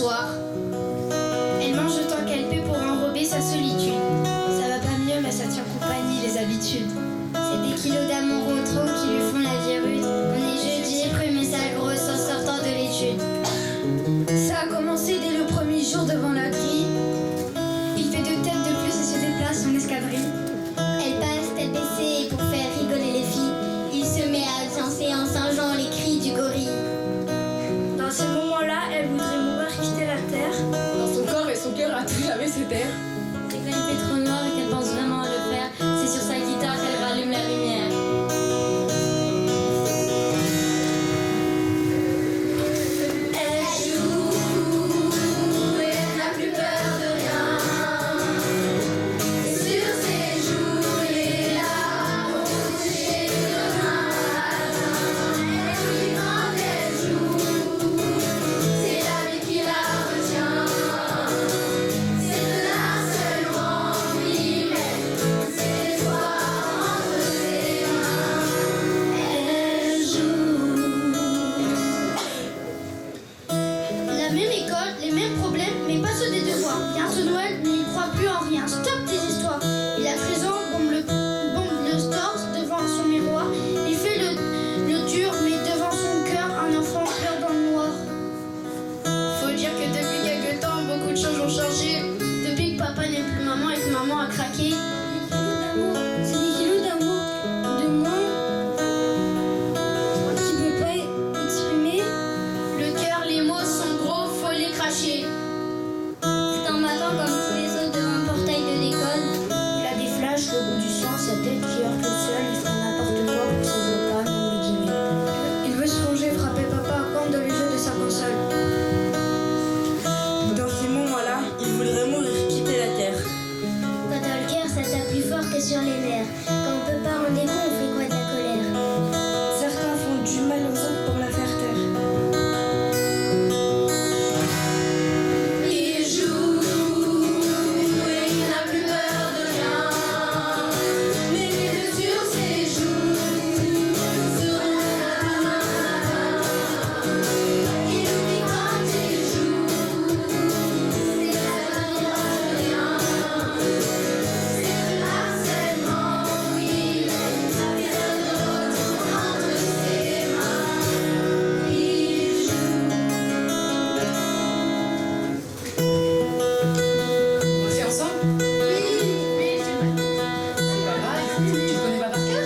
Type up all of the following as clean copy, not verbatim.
soir. Elle mange autant qu'elle peut pour enrober sa solitude. Ça va pas mieux, mais ça tient compagnie, les habitudes. C'est des kilos d'amour au trop qui lui font la vie rude. On est jeudi, premier sa grosse en sortant de l'étude. Ça a commencé dès le premier jour devant la grille. Il fait 2 têtes de plus et se déplace en escadrille. Elle passe tête baissée pour faire rigoler les filles. Il se met à danser en singeant les cris du gorille. Dans ces moments-là, elle voudrait mourir, quitter la terre. Dans son corps et son cœur à tout jamais se taire. C'est quand il fait trop noir et qu'elle pense vraiment à le faire. C'est sur sa guitare qu'elle rallume la lumière. Elle joue et elle n'a plus peur de rien. Et sur ses joues, les larmes rougées de matin. Elle dit quand elle joue, c'est la vie qui la retient. C'est de là seulement oui, mais c'est l'espoir entre ses mains. Elle joue. La même école, les mêmes problèmes, mais pas ceux des devoirs. Bientôt Noël, mais il croit plus en rien. Stop tes histoires. Il a 13 ans, bombe le torse devant son miroir. Il fait le dur, mais devant son cœur, un enfant pleure dans le noir. Faut dire que depuis quelques temps, beaucoup de choses ont changé. Depuis que papa n'est plus maman et que maman a craqué. C'est des kilos d'amour de moins qui ne peut pas exprimer. Le cœur, les mots sont gros, faut les cracher. C'est un matin comme tous les autres devant le portail de l'école. Il a des flashs, le bout du sang, sa tête qui heurte le sol, il fait n'importe quoi pour ses opas, même les guillemets. Il veut se plonger, frapper papa comme dans les jeux de sa console. Dans ces moments-là, il voudrait mourir, quitter la terre. Quand t'as le cœur, ça tape plus fort que sur les nerfs. Quand on peut pas rendre compte, on fait quoi de la colère? Certains font du mal aux autres pour la faire taire. Il joue et il n'a plus peur de rien. Mais les deux sur ses joues seront là. Il oublie quand il joue. C'est la vie de rien. C'est le harcèlement, oui, mais rien d'autre entre ses mains. Il joue. On fait ensemble? Oui, C'est pas grave, tu le connais pas par cœur?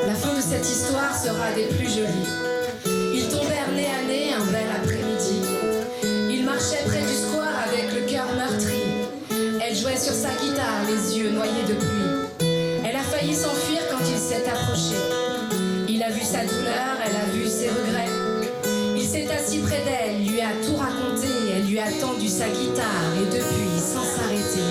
La fin de cette histoire sera des plus jolies. Ils tombèrent nez à nez un bel après-midi. Il marchait près du square avec le cœur meurtri. Elle jouait sur sa guitare, les yeux noyés de pluie. Elle a failli s'enfuir quand il s'est approché. Il a vu sa douleur, elle a vu ses regrets. Il s'est assis près d'elle, lui a tout raconté. Elle lui a tendu sa guitare et depuis, sans s'arrêter,